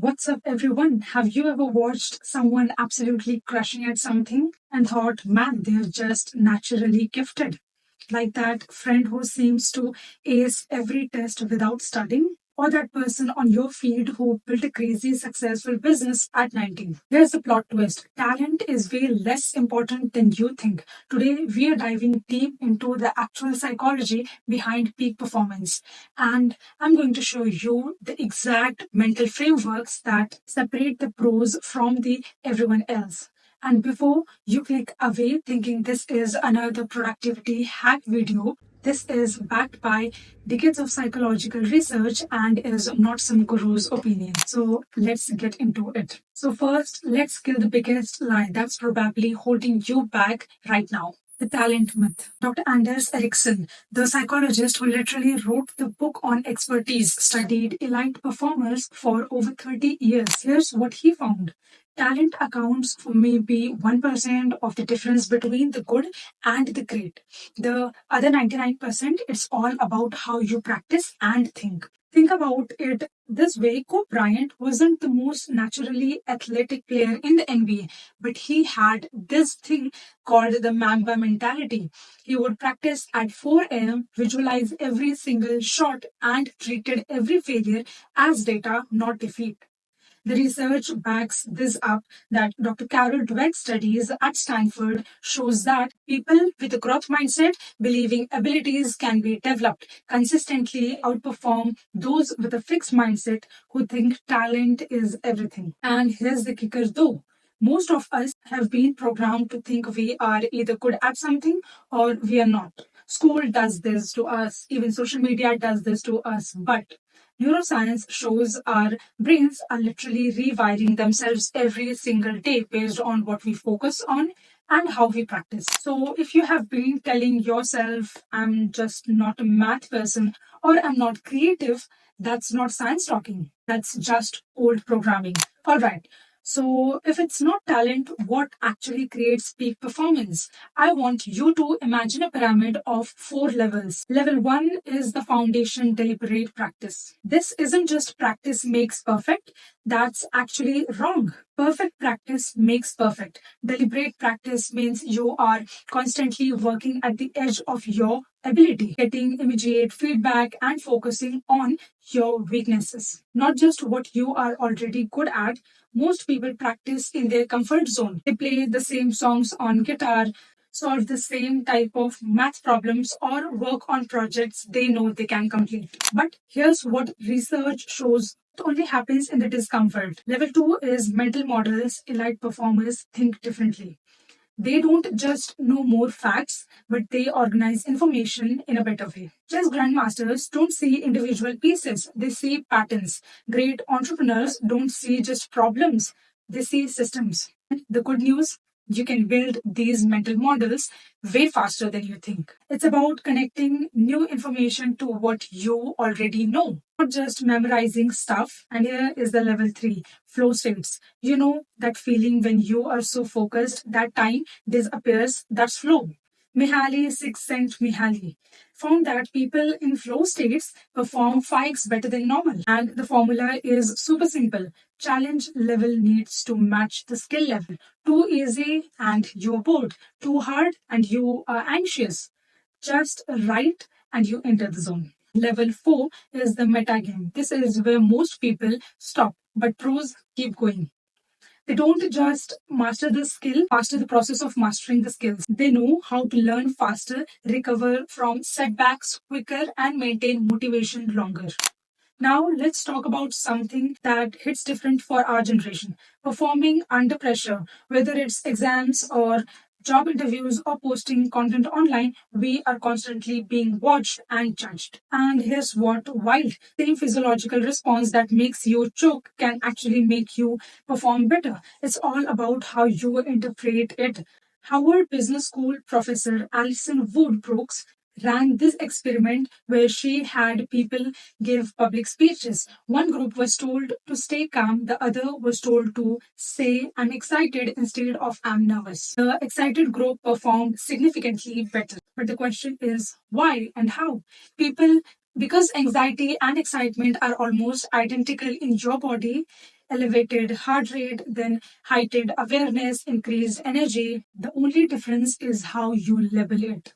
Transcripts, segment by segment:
What's up, everyone? Have you ever watched someone absolutely crushing at something and thought, man, they're just naturally gifted? Like that friend who seems to ace every test without studying? Or that person on your feed who built a crazy successful business at 19. Here's the plot twist: talent is way less important than you think. Today, we are diving deep into the actual psychology behind peak performance. And I'm going to show you the exact mental frameworks that separate the pros from the everyone else. And before you click away thinking this is another productivity hack video, this is backed by decades of psychological research and is not some guru's opinion. So let's get into it. So, first, let's kill the biggest lie that's probably holding you back right now: the talent myth. Dr. Anders Ericsson, the psychologist who literally wrote the book on expertise, studied elite performers for over 30 years. Here's what he found: talent accounts for maybe 1% of the difference between the good and the great. The other 99%, it's all about how you practice and think. Think about it this way: Kobe Bryant wasn't the most naturally athletic player in the NBA, but he had this thing called the Mamba mentality. He would practice at 4 a.m., visualize every single shot, and treated every failure as data, not defeat. The research backs this up that Dr. Carol Dweck's studies at Stanford shows that people with a growth mindset, believing abilities can be developed, consistently outperform those with a fixed mindset who think talent is everything. And here's the kicker though: most of us have been programmed to think we are either good at something or we are not. School does this to us, even social media does this to us. But neuroscience shows our brains are literally rewiring themselves every single day based on what we focus on and how we practice. So, if you have been telling yourself, I'm just not a math person or I'm not creative, that's not science talking. That's just old programming. All right. So, if it's not talent, what actually creates peak performance? I want you to imagine a pyramid of 4 levels. Level 1 is the foundation: deliberate practice. This isn't just practice makes perfect, that's actually wrong. Perfect practice makes perfect. Deliberate practice means you are constantly working at the edge of your ability, getting immediate feedback and focusing on your weaknesses, not just what you are already good at. Most people practice in their comfort zone. They play the same songs on guitar, solve the same type of math problems, or work on projects they know they can complete. But here's what research shows: it only happens in the discomfort. Level 2 is mental models. Elite performers think differently. They don't just know more facts, but they organize information in a better way. Chess grandmasters don't see individual pieces, they see patterns. Great entrepreneurs don't see just problems, they see systems. And the good news: you can build these mental models way faster than you think. It's about connecting new information to what you already know, not just memorizing stuff. And here is the level 3: flow states. You know that feeling when you are so focused that time disappears? That's flow. Mihaly Csikszentmihalyi found that people in flow states perform 5x better than normal. And the formula is super simple: challenge level needs to match the skill level. Too easy and you're bored. Too hard and you are anxious. Just right and you enter the zone. Level 4 is the meta game. This is where most people stop, but pros keep going. They don't just master the skill, master the process of mastering the skills. They know how to learn faster, recover from setbacks quicker, and maintain motivation longer. Now, let's talk about something that hits different for our generation: performing under pressure. Whether it's exams or job interviews or posting content online, we are constantly being watched and judged. And here's what wild: same physiological response that makes you choke can actually make you perform better. It's all about how you interpret it. Howard Business School professor Alison Wood Brooks ran this experiment where she had people give public speeches. One group was told to stay calm, the other was told to say, I'm excited instead of I'm nervous. The excited group performed significantly better. But the question is why and how? People, because anxiety and excitement are almost identical in your body, elevated heart rate, then heightened awareness, increased energy. The only difference is how you label it.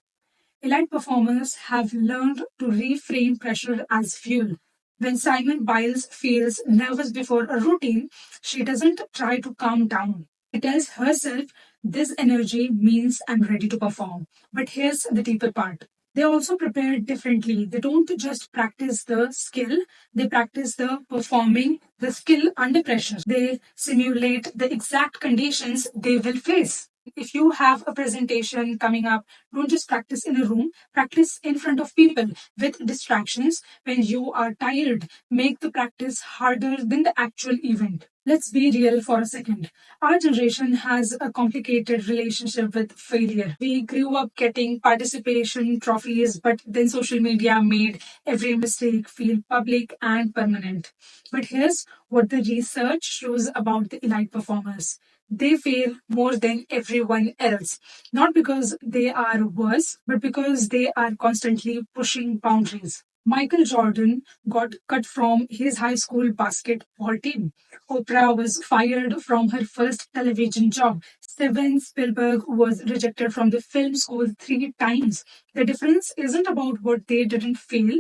Elite performers have learned to reframe pressure as fuel. When Simon Biles feels nervous before a routine, she doesn't try to calm down. She tells herself, this energy means I'm ready to perform. But here's the deeper part. They also prepare differently. They don't just practice the skill, they practice the performing the skill under pressure. They simulate the exact conditions they will face. If you have a presentation coming up, don't just practice in a room, practice in front of people with distractions. When you are tired, make the practice harder than the actual event. Let's be real for a second. Our generation has a complicated relationship with failure. We grew up getting participation trophies, but then social media made every mistake feel public and permanent. But here's what the research shows about the elite performers. They fail more than everyone else, not because they are worse, but because they are constantly pushing boundaries. Michael Jordan got cut from his high school basketball team. Oprah was fired from her first television job. Steven Spielberg was rejected from the film school 3 times. The difference isn't about what they didn't fail,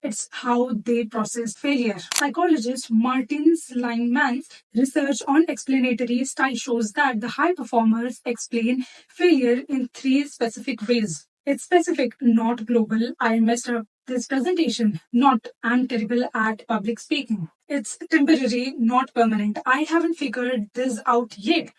it's how they process failure. Psychologist Martin Seligman's research on explanatory style shows that the high performers explain failure in 3 specific ways. It's specific, not global. I messed up this presentation, not I'm terrible at public speaking. It's temporary, not permanent. I haven't figured this out yet.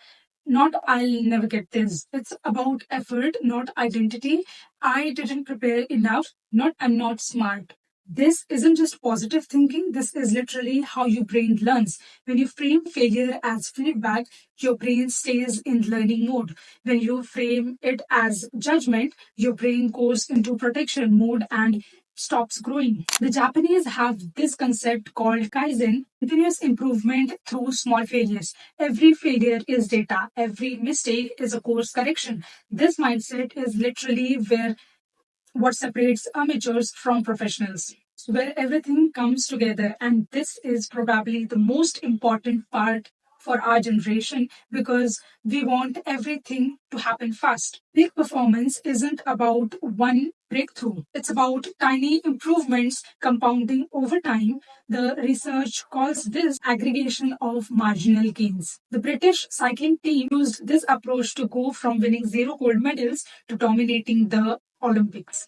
Not I'll never get this. It's about effort, not identity. I didn't prepare enough, not I'm not smart. This isn't just positive thinking, this is literally how your brain learns. When you frame failure as feedback, your brain stays in learning mode. When you frame it as judgment, your brain goes into protection mode and stops growing. The Japanese have this concept called Kaizen, continuous improvement through small failures. Every failure is data, every mistake is a course correction. This mindset is literally where what separates amateurs from professionals, where everything comes together. And this is probably the most important part for our generation because we want everything to happen fast. Big performance isn't about one breakthrough, it's about tiny improvements compounding over time. The research calls this aggregation of marginal gains. The British cycling team used this approach to go from winning 0 gold medals to dominating the Olympics.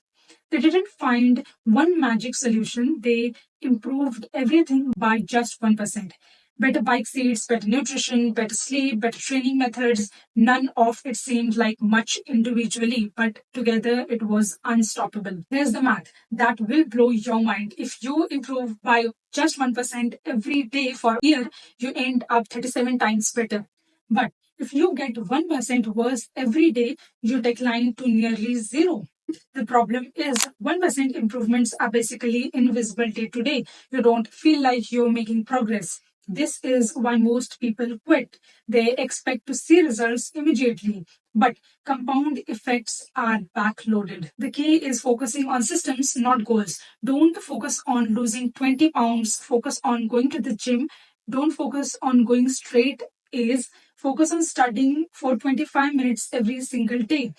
They didn't find one magic solution, they improved everything by just 1%. Better bike seats, better nutrition, better sleep, better training methods. None of it seemed like much individually, but together it was unstoppable. Here's the math that will blow your mind. If you improve by just 1% every day for a year, you end up 37 times better. But if you get 1% worse every day, you decline to nearly zero. The problem is 1% improvements are basically invisible day to day. You don't feel like you're making progress. This is why most people quit. They expect to see results immediately, but compound effects are backloaded. The key is focusing on systems, not goals. Don't focus on losing 20 pounds, focus on going to the gym. Don't focus on going straight A's. Focus on studying for 25 minutes every single day.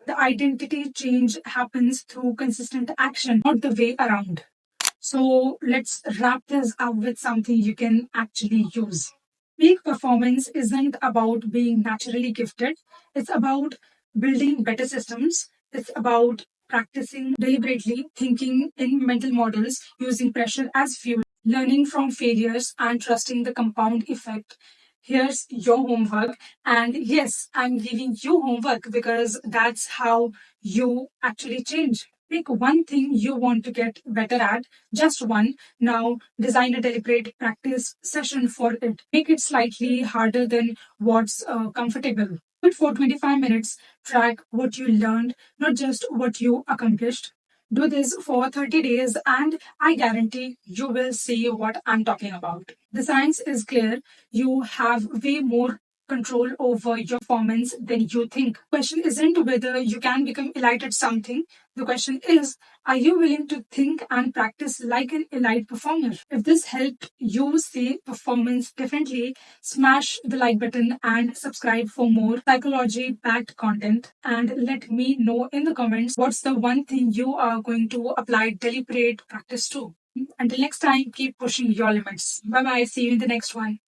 The identity change happens through consistent action, not the way around. So let's wrap this up with something you can actually use. Peak performance isn't about being naturally gifted, it's about building better systems, it's about practicing deliberately, thinking in mental models, using pressure as fuel, learning from failures, and trusting the compound effect. Here's your homework. And yes, I'm giving you homework because that's how you actually change. Pick one thing you want to get better at, just one. Now, design a deliberate practice session for it. Make it slightly harder than what's comfortable. Do it for 25 minutes. Track what you learned, not just what you accomplished. Do this for 30 days, and I guarantee you will see what I'm talking about. The science is clear. You have way more control over your performance than you think. Question isn't whether you can become elite at something. The question is, are you willing to think and practice like an elite performer? If this helped you see performance differently, smash the like button and subscribe for more psychology backed content. And let me know in the comments what's the one thing you are going to apply deliberate practice to. Until next time, keep pushing your limits. Bye bye. See you in the next one.